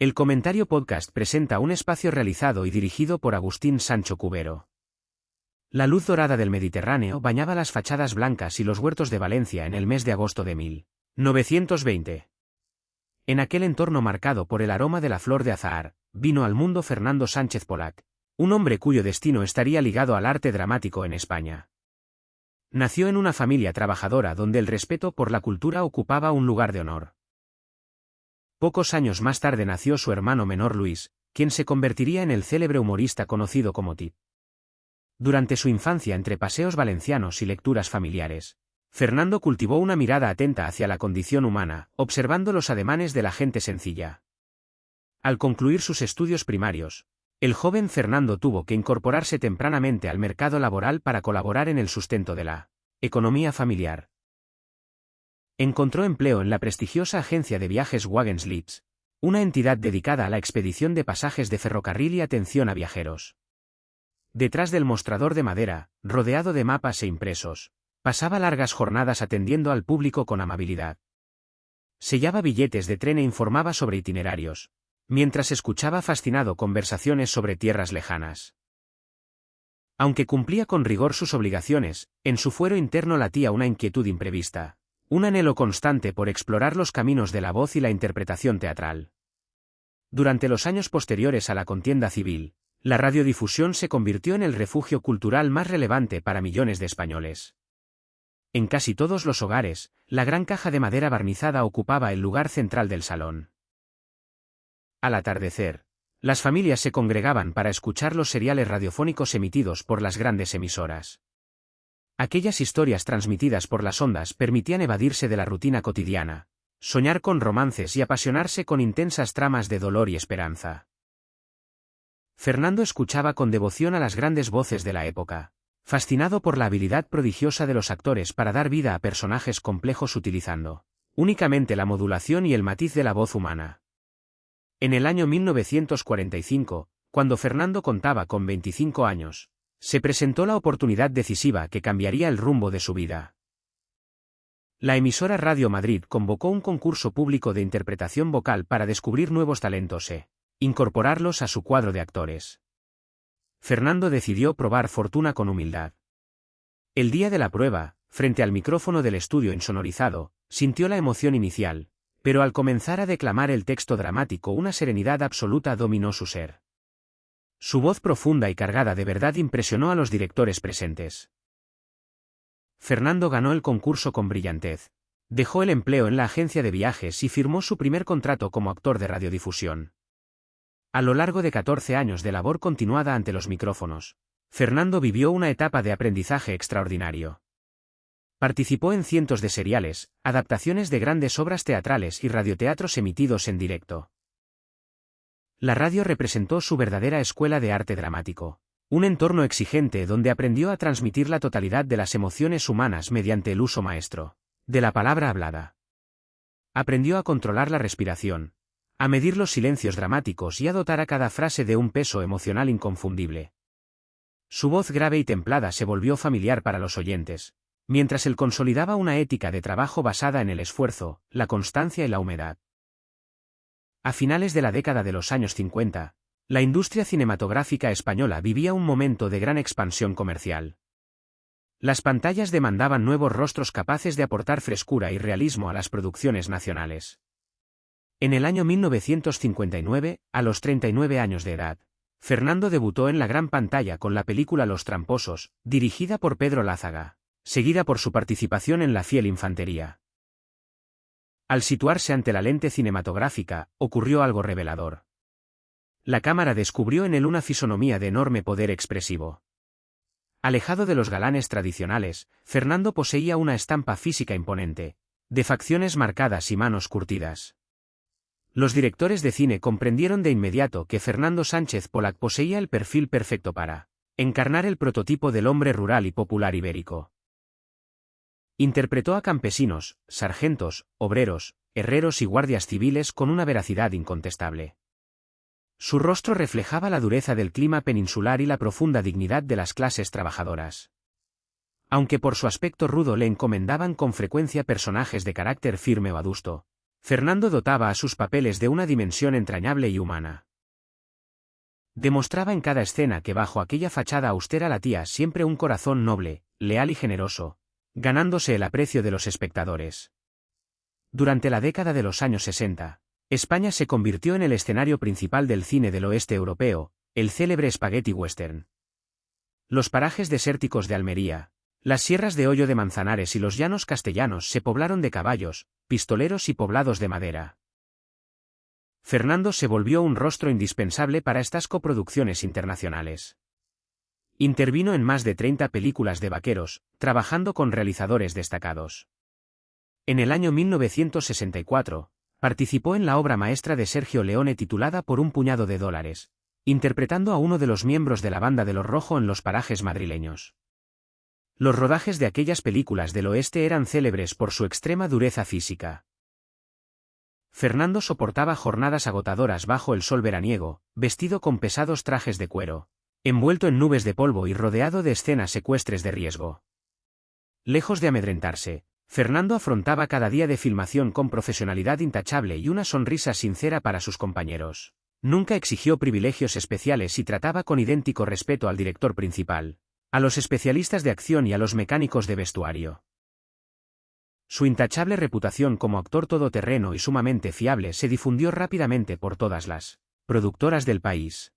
El Comentario Podcast presenta un espacio realizado y dirigido por Agustín Sancho Cubero. La luz dorada del Mediterráneo bañaba las fachadas blancas y los huertos de Valencia en el mes de agosto de 1920. En aquel entorno marcado por el aroma de la flor de azahar, vino al mundo Fernando Sánchez Polac, un hombre cuyo destino estaría ligado al arte dramático en España. Nació en una familia trabajadora donde el respeto por la cultura ocupaba un lugar de honor. Pocos años más tarde nació su hermano menor Luis, quien se convertiría en el célebre humorista conocido como Tip. Durante su infancia entre paseos valencianos y lecturas familiares, Fernando cultivó una mirada atenta hacia la condición humana, observando los ademanes de la gente sencilla. Al concluir sus estudios primarios, el joven Fernando tuvo que incorporarse tempranamente al mercado laboral para colaborar en el sustento de la economía familiar. Encontró empleo en la prestigiosa agencia de viajes Wagenslips, una entidad dedicada a la expedición de pasajes de ferrocarril y atención a viajeros. Detrás del mostrador de madera, rodeado de mapas e impresos, pasaba largas jornadas atendiendo al público con amabilidad. Sellaba billetes de tren e informaba sobre itinerarios, mientras escuchaba fascinado conversaciones sobre tierras lejanas. Aunque cumplía con rigor sus obligaciones, en su fuero interno latía una inquietud imprevista. Un anhelo constante por explorar los caminos de la voz y la interpretación teatral. Durante los años posteriores a la contienda civil, la radiodifusión se convirtió en el refugio cultural más relevante para millones de españoles. En casi todos los hogares, la gran caja de madera barnizada ocupaba el lugar central del salón. Al atardecer, las familias se congregaban para escuchar los seriales radiofónicos emitidos por las grandes emisoras. Aquellas historias transmitidas por las ondas permitían evadirse de la rutina cotidiana, soñar con romances y apasionarse con intensas tramas de dolor y esperanza. Fernando escuchaba con devoción a las grandes voces de la época, fascinado por la habilidad prodigiosa de los actores para dar vida a personajes complejos utilizando únicamente la modulación y el matiz de la voz humana. En el año 1945, cuando Fernando contaba con 25 años, se presentó la oportunidad decisiva que cambiaría el rumbo de su vida. La emisora Radio Madrid convocó un concurso público de interpretación vocal para descubrir nuevos talentos e incorporarlos a su cuadro de actores. Fernando decidió probar fortuna con humildad. El día de la prueba, frente al micrófono del estudio insonorizado, sintió la emoción inicial, pero al comenzar a declamar el texto dramático una serenidad absoluta dominó su ser. Su voz profunda y cargada de verdad impresionó a los directores presentes. Fernando ganó el concurso con brillantez, dejó el empleo en la agencia de viajes y firmó su primer contrato como actor de radiodifusión. A lo largo de 14 años de labor continuada ante los micrófonos, Fernando vivió una etapa de aprendizaje extraordinario. Participó en cientos de seriales, adaptaciones de grandes obras teatrales y radioteatros emitidos en directo. La radio representó su verdadera escuela de arte dramático, un entorno exigente donde aprendió a transmitir la totalidad de las emociones humanas mediante el uso maestro de la palabra hablada. Aprendió a controlar la respiración, a medir los silencios dramáticos y a dotar a cada frase de un peso emocional inconfundible. Su voz grave y templada se volvió familiar para los oyentes, mientras él consolidaba una ética de trabajo basada en el esfuerzo, la constancia y la humildad. A finales de la década de los años 50, la industria cinematográfica española vivía un momento de gran expansión comercial. Las pantallas demandaban nuevos rostros capaces de aportar frescura y realismo a las producciones nacionales. En el año 1959, a los 39 años de edad, Fernando debutó en la gran pantalla con la película Los Tramposos, dirigida por Pedro Lázaga, seguida por su participación en La fiel infantería. Al situarse ante la lente cinematográfica, ocurrió algo revelador. La cámara descubrió en él una fisonomía de enorme poder expresivo. Alejado de los galanes tradicionales, Fernando poseía una estampa física imponente, de facciones marcadas y manos curtidas. Los directores de cine comprendieron de inmediato que Fernando Sánchez Polac poseía el perfil perfecto para encarnar el prototipo del hombre rural y popular ibérico. Interpretó a campesinos, sargentos, obreros, herreros y guardias civiles con una veracidad incontestable. Su rostro reflejaba la dureza del clima peninsular y la profunda dignidad de las clases trabajadoras. Aunque por su aspecto rudo le encomendaban con frecuencia personajes de carácter firme o adusto, Fernando dotaba a sus papeles de una dimensión entrañable y humana. Demostraba en cada escena que bajo aquella fachada austera latía siempre un corazón noble, leal y generoso, ganándose el aprecio de los espectadores. Durante la década de los años 60, España se convirtió en el escenario principal del cine del oeste europeo, el célebre spaghetti western. Los parajes desérticos de Almería, las sierras de Hoyo de Manzanares y los llanos castellanos se poblaron de caballos, pistoleros y poblados de madera. Fernando se volvió un rostro indispensable para estas coproducciones internacionales. Intervino en más de 30 películas de vaqueros, trabajando con realizadores destacados. En el año 1964, participó en la obra maestra de Sergio Leone titulada Por un puñado de dólares, interpretando a uno de los miembros de la banda de los Rojo en los parajes madrileños. Los rodajes de aquellas películas del oeste eran célebres por su extrema dureza física. Fernando soportaba jornadas agotadoras bajo el sol veraniego, vestido con pesados trajes de cuero, envuelto en nubes de polvo y rodeado de escenas ecuestres de riesgo. Lejos de amedrentarse, Fernando afrontaba cada día de filmación con profesionalidad intachable y una sonrisa sincera para sus compañeros. Nunca exigió privilegios especiales y trataba con idéntico respeto al director principal, a los especialistas de acción y a los mecánicos de vestuario. Su intachable reputación como actor todoterreno y sumamente fiable se difundió rápidamente por todas las productoras del país.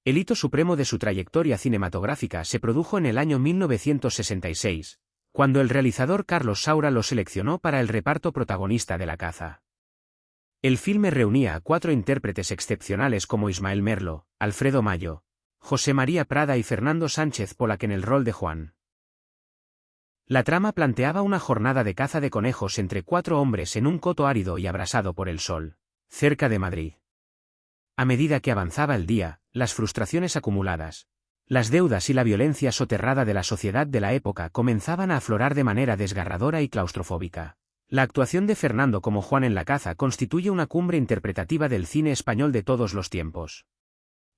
El hito supremo de su trayectoria cinematográfica se produjo en el año 1966, cuando el realizador Carlos Saura lo seleccionó para el reparto protagonista de La caza. El filme reunía a 4 intérpretes excepcionales como Ismael Merlo, Alfredo Mayo, José María Prada y Fernando Sánchez Pollack en el rol de Juan. La trama planteaba una jornada de caza de conejos entre 4 hombres en un coto árido y abrasado por el sol, cerca de Madrid. A medida que avanzaba el día, las frustraciones acumuladas, las deudas y la violencia soterrada de la sociedad de la época comenzaban a aflorar de manera desgarradora y claustrofóbica. La actuación de Fernando como Juan en La caza constituye una cumbre interpretativa del cine español de todos los tiempos.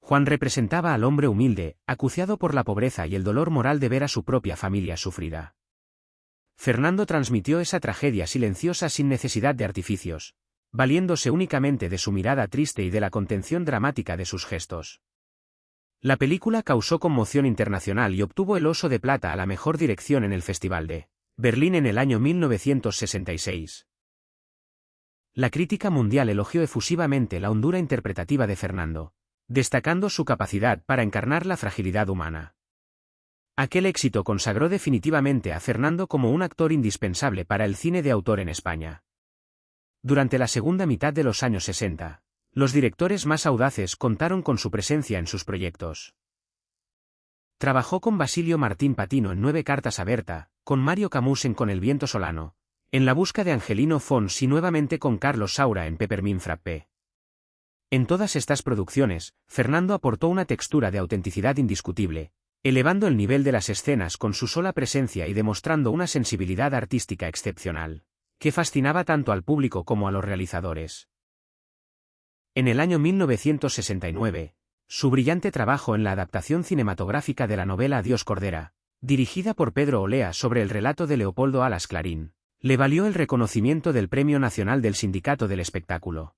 Juan representaba al hombre humilde, acuciado por la pobreza y el dolor moral de ver a su propia familia sufrida. Fernando transmitió esa tragedia silenciosa sin necesidad de artificios, valiéndose únicamente de su mirada triste y de la contención dramática de sus gestos. La película causó conmoción internacional y obtuvo el Oso de Plata a la mejor dirección en el Festival de Berlín en el año 1966. La crítica mundial elogió efusivamente la hondura interpretativa de Fernando, destacando su capacidad para encarnar la fragilidad humana. Aquel éxito consagró definitivamente a Fernando como un actor indispensable para el cine de autor en España. Durante la segunda mitad de los años 60, los directores más audaces contaron con su presencia en sus proyectos. Trabajó con Basilio Martín Patino en 9 cartas a Berta, con Mario Camus en Con el viento solano, en La busca de Angelino Fons y nuevamente con Carlos Saura en Peppermint Frappé. En todas estas producciones, Fernando aportó una textura de autenticidad indiscutible, elevando el nivel de las escenas con su sola presencia y demostrando una sensibilidad artística excepcional, que fascinaba tanto al público como a los realizadores. En el año 1969, su brillante trabajo en la adaptación cinematográfica de la novela Adiós Cordera, dirigida por Pedro Olea sobre el relato de Leopoldo Alas Clarín, le valió el reconocimiento del Premio Nacional del Sindicato del Espectáculo.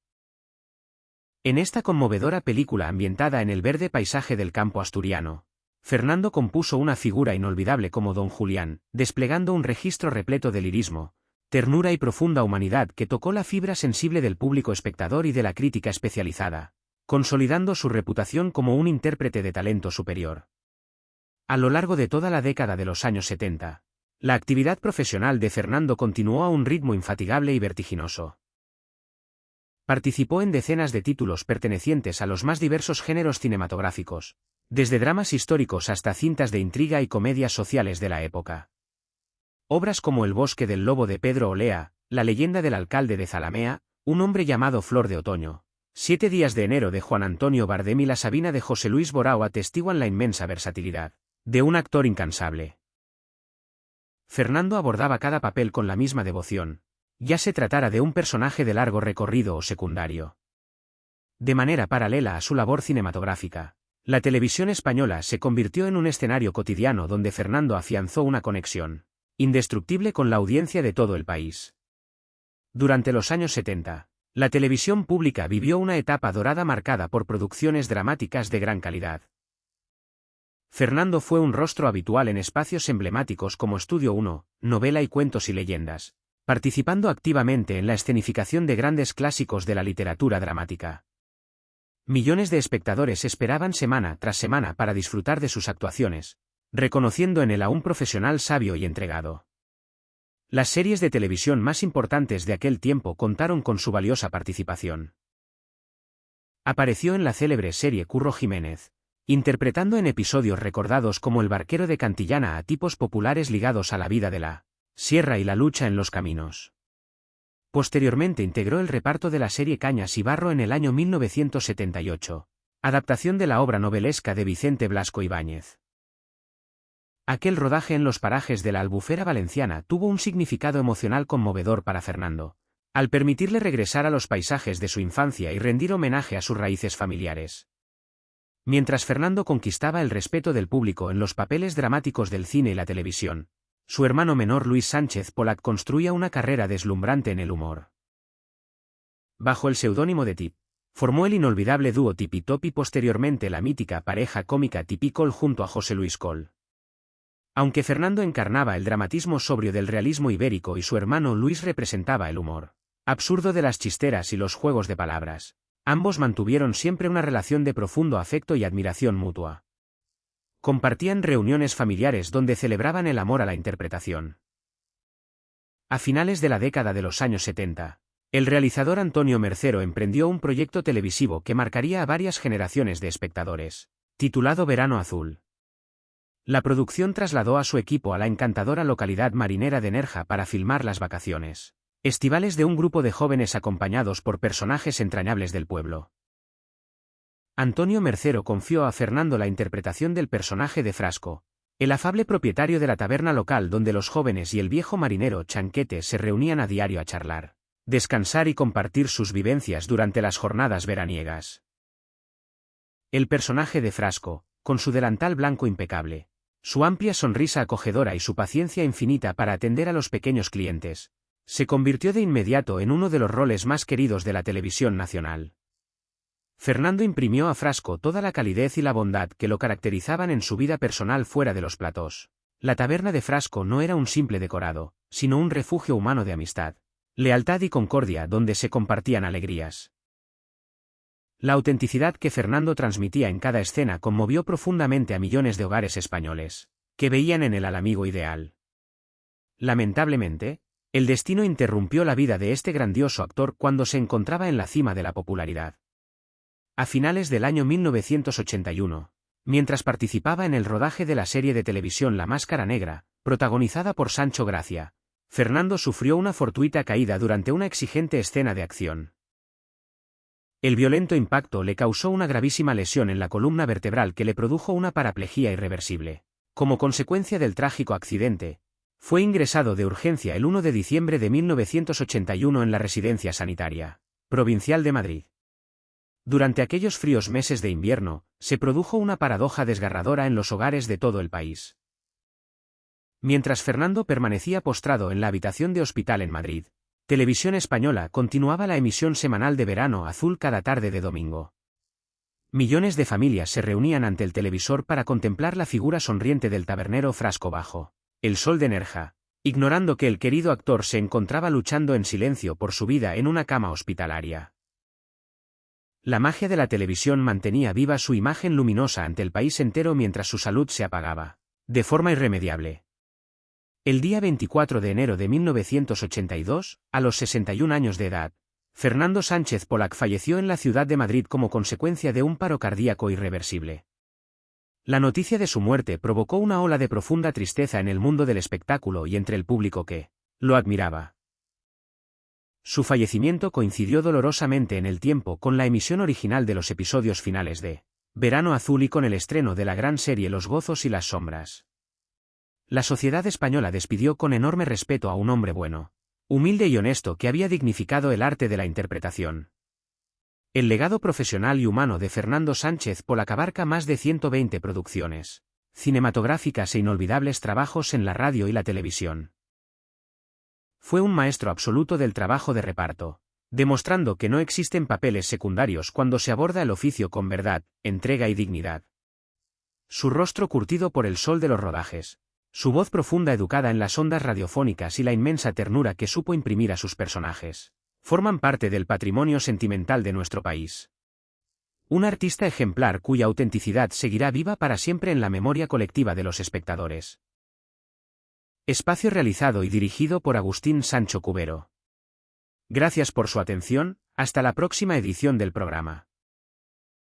En esta conmovedora película ambientada en el verde paisaje del campo asturiano, Fernando compuso una figura inolvidable como Don Julián, desplegando un registro repleto de lirismo, ternura y profunda humanidad que tocó la fibra sensible del público espectador y de la crítica especializada, consolidando su reputación como un intérprete de talento superior. A lo largo de toda la década de los años 70, la actividad profesional de Fernando continuó a un ritmo infatigable y vertiginoso. Participó en decenas de títulos pertenecientes a los más diversos géneros cinematográficos, desde dramas históricos hasta cintas de intriga y comedias sociales de la época. Obras como El bosque del lobo de Pedro Olea, La leyenda del alcalde de Zalamea, Un hombre llamado Flor de Otoño, 7 días de enero de Juan Antonio Bardem y La Sabina de José Luis Borao atestiguan la inmensa versatilidad de un actor incansable. Fernando abordaba cada papel con la misma devoción, ya se tratara de un personaje de largo recorrido o secundario. De manera paralela a su labor cinematográfica, la televisión española se convirtió en un escenario cotidiano donde Fernando afianzó una conexión indestructible con la audiencia de todo el país. Durante los años 70, la televisión pública vivió una etapa dorada marcada por producciones dramáticas de gran calidad. Fernando fue un rostro habitual en espacios emblemáticos como Estudio 1, Novela y Cuentos y Leyendas, participando activamente en la escenificación de grandes clásicos de la literatura dramática. Millones de espectadores esperaban semana tras semana para disfrutar de sus actuaciones, reconociendo en él a un profesional sabio y entregado. Las series de televisión más importantes de aquel tiempo contaron con su valiosa participación. Apareció en la célebre serie Curro Jiménez, interpretando en episodios recordados como El barquero de Cantillana a tipos populares ligados a la vida de la sierra y la lucha en los caminos. Posteriormente integró el reparto de la serie Cañas y Barro en el año 1978, adaptación de la obra novelesca de Vicente Blasco Ibáñez. Aquel rodaje en los parajes de la Albufera valenciana tuvo un significado emocional conmovedor para Fernando, al permitirle regresar a los paisajes de su infancia y rendir homenaje a sus raíces familiares. Mientras Fernando conquistaba el respeto del público en los papeles dramáticos del cine y la televisión, su hermano menor Luis Sánchez Pollack construía una carrera deslumbrante en el humor. Bajo el seudónimo de Tip, formó el inolvidable dúo Tip y Top y posteriormente la mítica pareja cómica Tip y Col junto a José Luis Col. Aunque Fernando encarnaba el dramatismo sobrio del realismo ibérico y su hermano Luis representaba el humor absurdo de las chisteras y los juegos de palabras, ambos mantuvieron siempre una relación de profundo afecto y admiración mutua. Compartían reuniones familiares donde celebraban el amor a la interpretación. A finales de la década de los años 70, el realizador Antonio Mercero emprendió un proyecto televisivo que marcaría a varias generaciones de espectadores, titulado Verano Azul. La producción trasladó a su equipo a la encantadora localidad marinera de Nerja para filmar las vacaciones estivales de un grupo de jóvenes acompañados por personajes entrañables del pueblo. Antonio Mercero confió a Fernando la interpretación del personaje de Frasco, el afable propietario de la taberna local donde los jóvenes y el viejo marinero Chanquete se reunían a diario a charlar, descansar y compartir sus vivencias durante las jornadas veraniegas. El personaje de Frasco, con su delantal blanco impecable, su amplia sonrisa acogedora y su paciencia infinita para atender a los pequeños clientes, se convirtió de inmediato en uno de los roles más queridos de la televisión nacional. Fernando imprimió a Frasco toda la calidez y la bondad que lo caracterizaban en su vida personal fuera de los platós. La taberna de Frasco no era un simple decorado, sino un refugio humano de amistad, lealtad y concordia donde se compartían alegrías. La autenticidad que Fernando transmitía en cada escena conmovió profundamente a millones de hogares españoles, que veían en él al amigo ideal. Lamentablemente, el destino interrumpió la vida de este grandioso actor cuando se encontraba en la cima de la popularidad. A finales del año 1981, mientras participaba en el rodaje de la serie de televisión La Máscara Negra, protagonizada por Sancho Gracia, Fernando sufrió una fortuita caída durante una exigente escena de acción. El violento impacto le causó una gravísima lesión en la columna vertebral que le produjo una paraplegia irreversible. Como consecuencia del trágico accidente, fue ingresado de urgencia el 1 de diciembre de 1981 en la Residencia Sanitaria Provincial de Madrid. Durante aquellos fríos meses de invierno, se produjo una paradoja desgarradora en los hogares de todo el país. Mientras Fernando permanecía postrado en la habitación de hospital en Madrid, Televisión Española continuaba la emisión semanal de Verano Azul cada tarde de domingo. Millones de familias se reunían ante el televisor para contemplar la figura sonriente del tabernero Frasco bajo el sol de Nerja, ignorando que el querido actor se encontraba luchando en silencio por su vida en una cama hospitalaria. La magia de la televisión mantenía viva su imagen luminosa ante el país entero mientras su salud se apagaba, de forma irremediable. El día 24 de enero de 1982, a los 61 años de edad, Fernando Sánchez Pollack falleció en la ciudad de Madrid como consecuencia de un paro cardíaco irreversible. La noticia de su muerte provocó una ola de profunda tristeza en el mundo del espectáculo y entre el público que lo admiraba. Su fallecimiento coincidió dolorosamente en el tiempo con la emisión original de los episodios finales de Verano Azul y con el estreno de la gran serie Los Gozos y las Sombras. La sociedad española despidió con enorme respeto a un hombre bueno, humilde y honesto que había dignificado el arte de la interpretación. El legado profesional y humano de Fernando Sánchez Pollack abarca más de 120 producciones cinematográficas e inolvidables trabajos en la radio y la televisión. Fue un maestro absoluto del trabajo de reparto, demostrando que no existen papeles secundarios cuando se aborda el oficio con verdad, entrega y dignidad. Su rostro curtido por el sol de los rodajes, su voz profunda educada en las ondas radiofónicas y la inmensa ternura que supo imprimir a sus personajes, forman parte del patrimonio sentimental de nuestro país. Un artista ejemplar cuya autenticidad seguirá viva para siempre en la memoria colectiva de los espectadores. Espacio realizado y dirigido por Agustín Sancho Cubero. Gracias por su atención, hasta la próxima edición del programa.